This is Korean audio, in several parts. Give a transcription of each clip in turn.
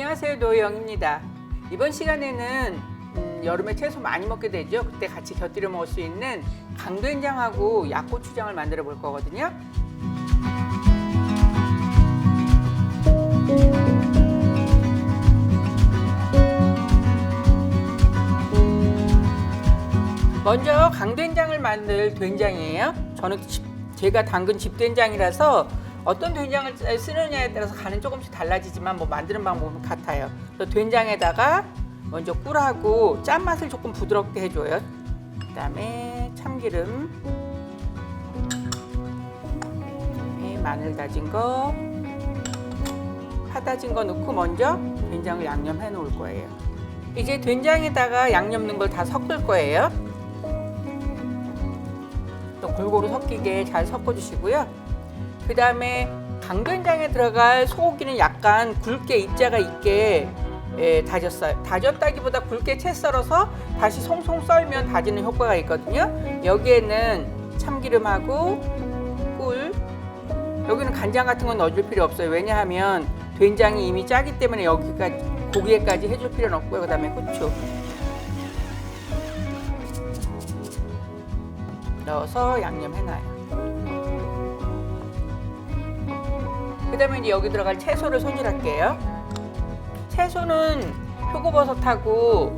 안녕하세요, 노영입니다. 이번 시간에는 여름에 채소 많이 먹게 되죠. 그때 같이 곁들여 먹을 수 있는 강된장하고 약고추장을 만들어 볼 거거든요. 먼저 강된장을 만들 된장이에요. 저는 제가 담근 집된장이라서 어떤 된장을 쓰느냐에 따라서 간은 조금씩 달라지지만 뭐 만드는 방법은 같아요. 그래서 된장에다가 먼저 꿀하고 짠맛을 조금 부드럽게 해줘요. 그다음에 참기름, 마늘 다진 거, 파 다진 거 넣고 먼저 된장을 양념해 놓을 거예요. 이제 된장에다가 양념 넣은 걸 다 섞을 거예요. 또 골고루 섞이게 잘 섞어주시고요. 그 다음에 강된장에 들어갈 소고기는 약간 굵게 입자가 있게 다졌어요. 다졌다기보다 굵게 채 썰어서 다시 송송 썰면 다지는 효과가 있거든요. 여기에는 참기름하고 꿀, 여기는 간장 같은 건 넣어줄 필요 없어요. 왜냐하면 된장이 이미 짜기 때문에 여기까지 고기에까지 해줄 필요는 없고요. 그 다음에 후추 넣어서 양념해놔요. 그 다음에 이제 여기 들어갈 채소를 손질할게요. 채소는 표고버섯하고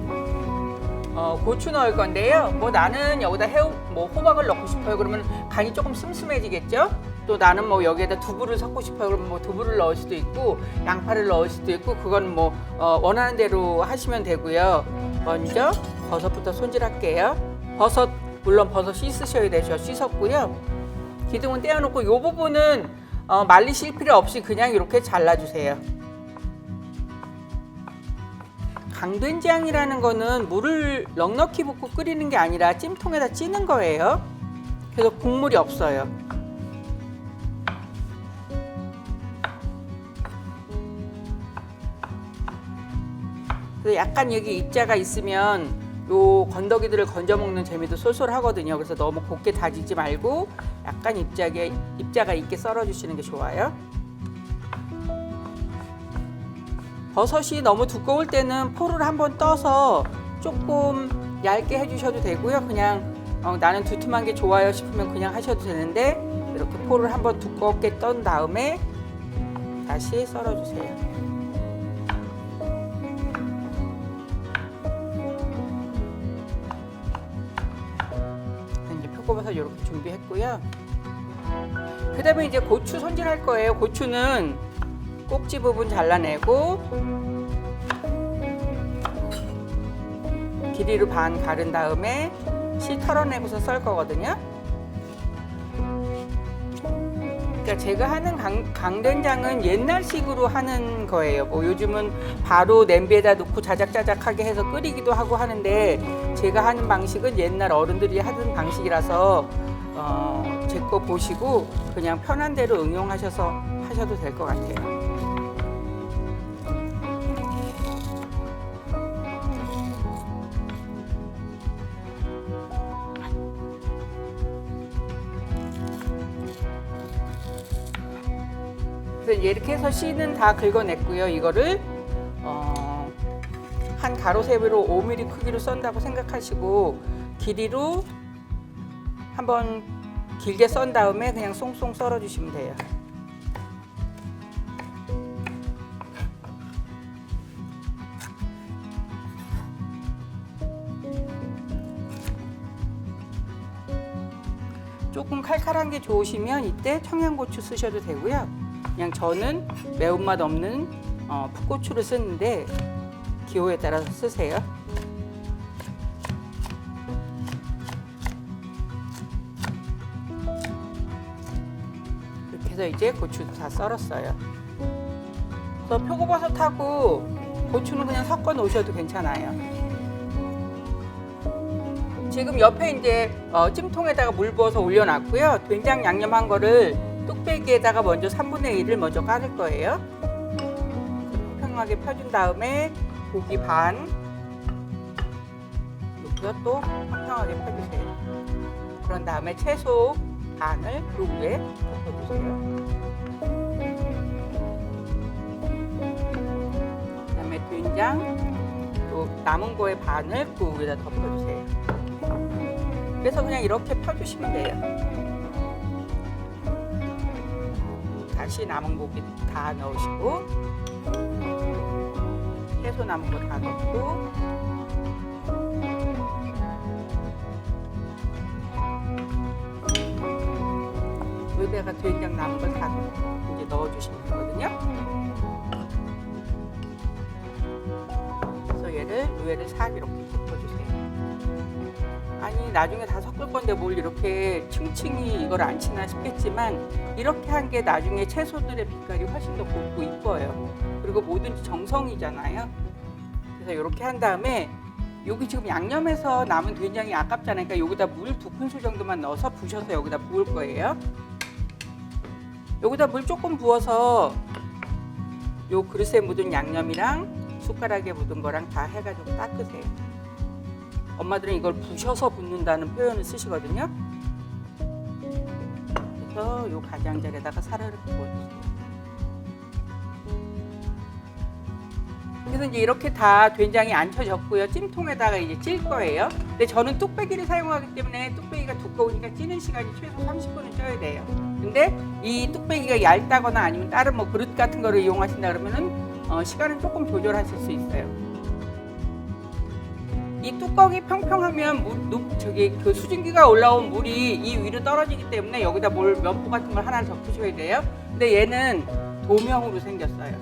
고추 넣을 건데요. 뭐 나는 여기다 호박을 넣고 싶어요. 그러면 간이 조금 슴슴해지겠죠. 또 나는 뭐 여기에다 두부를 섞고 싶어요. 그러면 뭐 두부를 넣을 수도 있고 양파를 넣을 수도 있고 그건 뭐 원하는 대로 하시면 되고요. 먼저 버섯부터 손질할게요. 물론 버섯 씻으셔야 되죠. 씻었고요. 기둥은 떼어놓고 이 부분은 말리실 필요 없이 그냥 이렇게 잘라주세요. 강된장이라는 거는 물을 넉넉히 붓고 끓이는 게 아니라 찜통에다 찌는 거예요. 그래서 국물이 없어요. 그래서 약간 여기 입자가 있으면 요 건더기들을 건져 먹는 재미도 쏠쏠하거든요. 그래서 너무 곱게 다지지 말고 약간 입자가 있게 썰어 주시는 게 좋아요. 버섯이 너무 두꺼울 때는 포를 한번 떠서 조금 얇게 해주셔도 되고요. 그냥 나는 두툼한 게 좋아요 싶으면 그냥 하셔도 되는데 이렇게 포를 한번 두껍게 떤 다음에 다시 썰어 주세요. 표고버섯 이렇게 준비했고요. 그 다음에 이제 고추 손질할 거예요. 고추는 꼭지 부분 잘라내고 길이로 반 가른 다음에 씨 털어내고서 썰 거거든요. 그러니까 제가 하는 강된장은 옛날식으로 하는 거예요. 뭐 요즘은 바로 냄비에다 넣고 자작자작하게 해서 끓이기도 하고 하는데 제가 하는 방식은 옛날 어른들이 하던 방식이라서 제 거 보시고 그냥 편한 대로 응용하셔서 하셔도 될 것 같아요. 그래서 이렇게 해서 씨는 다 긁어냈고요. 이거를 한 가로세로로 5mm 크기로 썬다고 생각하시고 길이로 한번 길게 썬 다음에 그냥 송송 썰어 주시면 돼요. 조금 칼칼한 게 좋으시면 이때 청양고추 쓰셔도 되고요. 그냥 저는 매운맛 없는 풋고추를 쓰는데 기호에 따라서 쓰세요. 이렇게 해서 이제 고추도 다 썰었어요. 그래서 표고버섯하고 고추는 그냥 섞어 놓으셔도 괜찮아요. 지금 옆에 이제 찜통에다가 물 부어서 올려놨고요. 된장 양념한 거를 뚝배기에다가 먼저 3분의 1을 먼저 까줄 거예요. 평평하게 펴준 다음에 고기 반 여기서 또 평평하게 펴주세요. 그런 다음에 채소 반을 그 위에 덮어주세요. 된장, 또 남은 거의 반을 그 위에다 덮어주세요. 그래서 그냥 이렇게 펴주시면 돼요. 다시 남은 고기 다 넣으시고, 채소 남은 거 다 넣고, 여기다가 된장 남은 거 다 이제 넣어주시면 되거든요. 그래서 얘를 위에를 싹 이렇게 덮어주세요. 아니 나중에 다 섞을 건데 뭘 이렇게 층층이 이걸 안 치나 싶겠지만 이렇게 한 게 나중에 채소들의 빛깔이 훨씬 더 곱고 이뻐요. 그리고 뭐든지 정성이잖아요. 그래서 이렇게 한 다음에 여기 지금 양념해서 남은 된장이 아깝잖아요. 그러니까 여기다 물 2큰술 정도만 넣어서 부셔서 여기다 부을 거예요. 여기다 물 조금 부어서 요 그릇에 묻은 양념이랑 숟가락에 묻은 거랑 다 해가지고 닦으세요. 엄마들은 이걸 부셔서 붓는다는 표현을 쓰시거든요. 그래서 요 가장자리에다가 사르르 부어주세요. 그래서 이제 이렇게 다 된장이 앉혀졌고요. 찜통에다가 이제 찔 거예요. 근데 저는 뚝배기를 사용하기 때문에 뚝배기가 두꺼우니까 찌는 시간이 최소 30분은 쪄야 돼요. 근데 이 뚝배기가 얇다거나 아니면 다른 뭐 그릇 같은 거를 이용하신다 그러면은 시간은 조금 조절하실 수 있어요. 이 뚜껑이 평평하면 그 수증기가 올라온 물이 이 위로 떨어지기 때문에 여기다 면포 같은 걸 하나 덮으셔야 돼요. 근데 얘는 도명으로 생겼어요.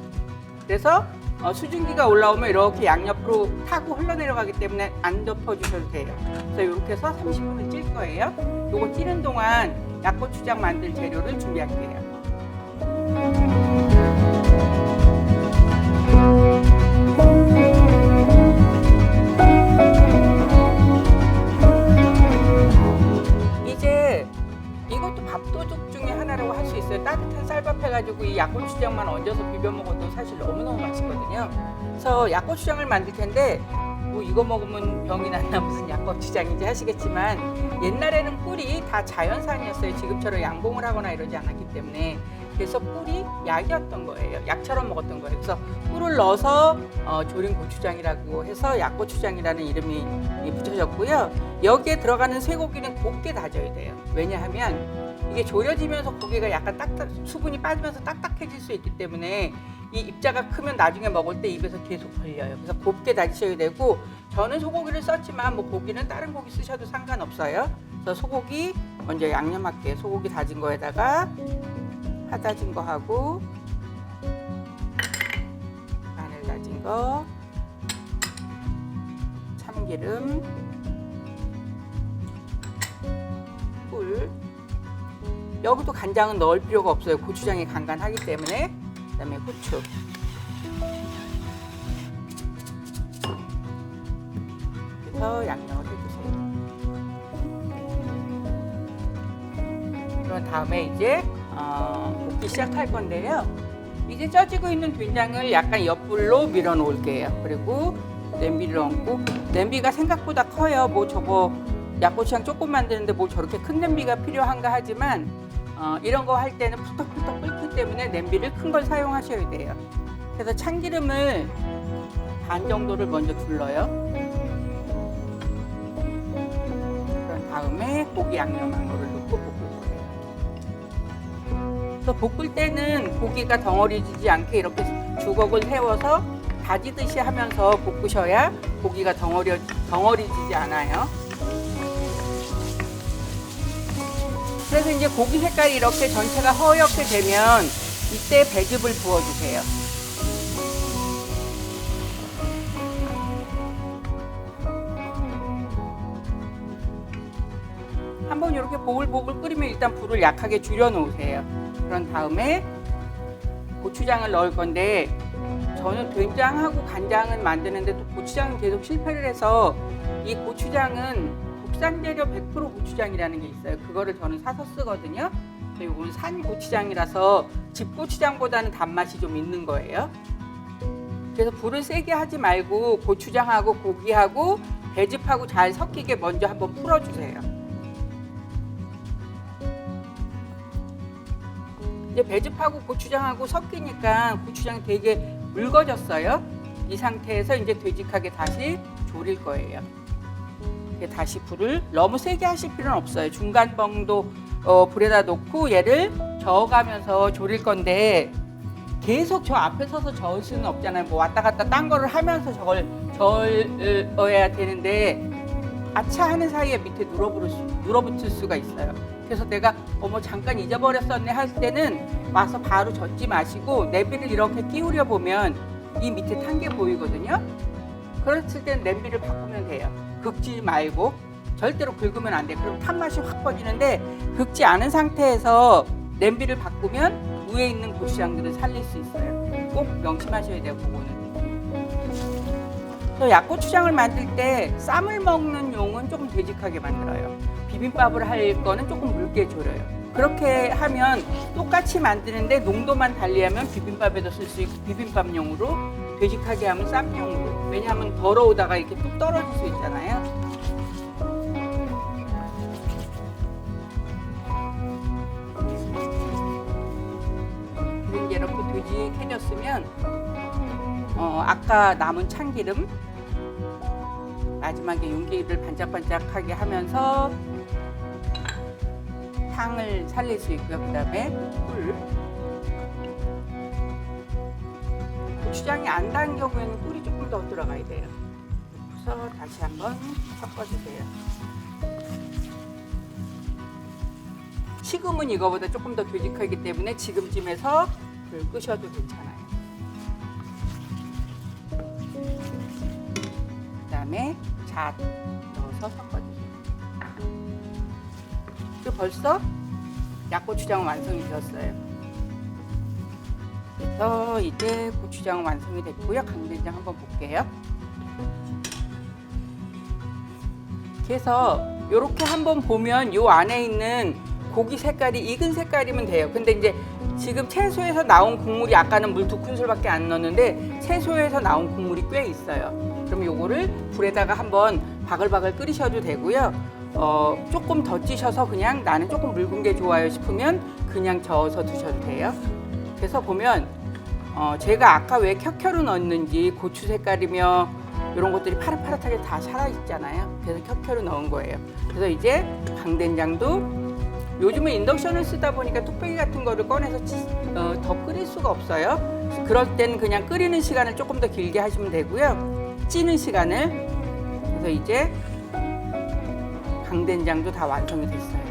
그래서 수증기가 올라오면 이렇게 양옆으로 타고 흘러내려가기 때문에 안 덮어주셔도 돼요. 그래서 이렇게 해서 30분을 찔 거예요. 요거 찌는 동안 약고추장 만들 재료를 준비할게요. 이제 이것도 밥도둑 중에 하나라고 할 수 있어요. 따뜻한 쌀밥 해가지고 이 약고추장만 얹어서 비벼 먹어도 사실 너무너무 맛있거든요. 그래서 약고추장을 만들 텐데 뭐 이거 먹으면 병이 났나 무슨 약고추장인지 하시겠지만 옛날에는 꿀이 다 자연산이었어요. 지금처럼 양봉을 하거나 이러지 않았기 때문에. 그래서 꿀이 약이었던 거예요. 약처럼 먹었던 거예요. 그래서 꿀을 넣어서 조린 고추장이라고 해서 약고추장이라는 이름이 붙여졌고요. 여기에 들어가는 쇠고기는 곱게 다져야 돼요. 왜냐하면 이게 졸여지면서 고기가 약간 수분이 빠지면서 딱딱해질 수 있기 때문에 이 입자가 크면 나중에 먹을 때 입에서 계속 걸려요. 그래서 곱게 다지셔야 되고, 저는 소고기를 썼지만 뭐 고기는 다른 고기 쓰셔도 상관없어요. 그래서 소고기 먼저 양념할게요. 소고기 다진 거에다가 파 다진 거 하고 마늘 다진 거, 참기름, 꿀. 여기도 간장은 넣을 필요가 없어요. 고추장이 간간하기 때문에. 그다음에 후추. 그래서 양념을 해주세요. 그런 다음에 이제 볶기 시작할 건데요. 이제 쪄지고 있는 된장을 약간 옆불로 밀어 놓을게요. 그리고 냄비를 얹고, 냄비가 생각보다 커요. 뭐 저거 약고추장 조금 만드는데 뭐 저렇게 큰 냄비가 필요한가 하지만 이런 거 할 때는 푸떡푸떡 끓기 때문에 냄비를 큰 걸 사용하셔야 돼요. 그래서 참기름을 반 정도를 먼저 둘러요. 그런 다음에 고기 양념한 거를 넣고 볶을 거예요. 그래서 볶을 때는 고기가 덩어리지지 않게 이렇게 주걱을 세워서 다지듯이 하면서 볶으셔야 고기가 덩어리지지 않아요. 그래서 이제 고기 색깔이 이렇게 전체가 허옇게 되면 이때 배즙을 부어주세요. 한번 이렇게 보글보글 끓이면 일단 불을 약하게 줄여 놓으세요. 그런 다음에 고추장을 넣을 건데, 저는 된장하고 간장은 만드는데 또 고추장은 계속 실패를 해서 이 고추장은 국산 재료 100% 고추장이라는 게 있어요. 그거를 저는 사서 쓰거든요. 이거는 산 고추장이라서 집 고추장보다는 단맛이 좀 있는 거예요. 그래서 불을 세게 하지 말고 고추장하고 고기하고 배즙하고 잘 섞이게 먼저 한번 풀어주세요. 이제 배즙하고 고추장하고 섞이니까 고추장이 되게 묽어졌어요. 이 상태에서 이제 되직하게 다시 졸일 거예요. 다시 불을 너무 세게 하실 필요는 없어요. 중간 정도 불에다 놓고 얘를 저어가면서 졸일 건데 계속 저 앞에 서서 저을 수는 없잖아요. 뭐 왔다 갔다 딴 거를 하면서 저걸 저어야 되는데 아차 하는 사이에 밑에 눌어붙을 수가 있어요. 그래서 내가 어머 잠깐 잊어버렸었네 할 때는 와서 바로 젓지 마시고 냄비를 이렇게 끼우려 보면 이 밑에 탄 게 보이거든요. 그랬을 땐 냄비를 바꾸면 돼요. 긁지 말고 절대로 긁으면 안 돼. 그럼 탄 맛이 확 퍼지는데 긁지 않은 상태에서 냄비를 바꾸면 위에 있는 고추장들을 살릴 수 있어요. 꼭 명심하셔야 돼요. 그거는. 또 약고추장을 만들 때 쌈을 먹는 용은 조금 되직하게 만들어요. 비빔밥을 할 거는 조금 묽게 졸여요. 그렇게 하면 똑같이 만드는데 농도만 달리하면 비빔밥에도 쓸 수 있고 비빔밥용으로, 되직하게 하면 쌈용으로. 왜냐하면 더러우다가 이렇게 뚝 떨어질 수 있잖아요. 이제 이렇게 되직해졌으면 아까 남은 참기름 마지막에 윤기를 반짝반짝하게 하면서 향을 살릴 수 있고요. 그 다음에 꿀. 고추장이 안 단 경우에는 꿀이 조금 더 들어가야 돼요. 그래서 다시 한번 섞어주세요. 식음은 이거보다 조금 더 되직하기 때문에 지금쯤에서 불 끄셔도 괜찮아요. 그 다음에 잣 넣어서 섞어주세요. 그리고 벌써 약고추장은 완성이 되었어요. 그래서 이제 고추장은 완성이 됐고요. 강된장 한번 볼게요. 그래서 이렇게 한번 보면 요 안에 있는 고기 색깔이 익은 색깔이면 돼요. 근데 이제 지금 채소에서 나온 국물이 아까는 물 2큰술밖에 안 넣었는데 채소에서 나온 국물이 꽤 있어요. 그럼 요거를 불에다가 한번 바글바글 끓이셔도 되고요. 조금 더 찌셔서 그냥 나는 조금 묽은 게 좋아요 싶으면 그냥 저어서 드셔도 돼요. 그래서 보면 제가 아까 왜 켜켜로 넣었는지 고추 색깔이며 이런 것들이 파릇파릇하게 다 살아있잖아요. 그래서 켜켜로 넣은 거예요. 그래서 이제 강된장도 요즘은 인덕션을 쓰다 보니까 뚝배기 같은 거를 꺼내서 더 끓일 수가 없어요. 그럴 때는 그냥 끓이는 시간을 조금 더 길게 하시면 되고요. 찌는 시간을. 그래서 이제 강된장도 다 완성이 됐어요.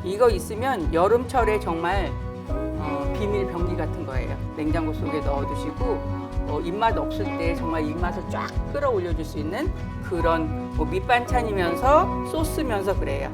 이거 있으면 여름철에 정말 비밀 병기 같은 거예요. 냉장고 속에 넣어두시고 입맛 없을 때 정말 입맛을 쫙 끌어올려줄 수 있는 그런 밑반찬이면서 소스면서 그래요.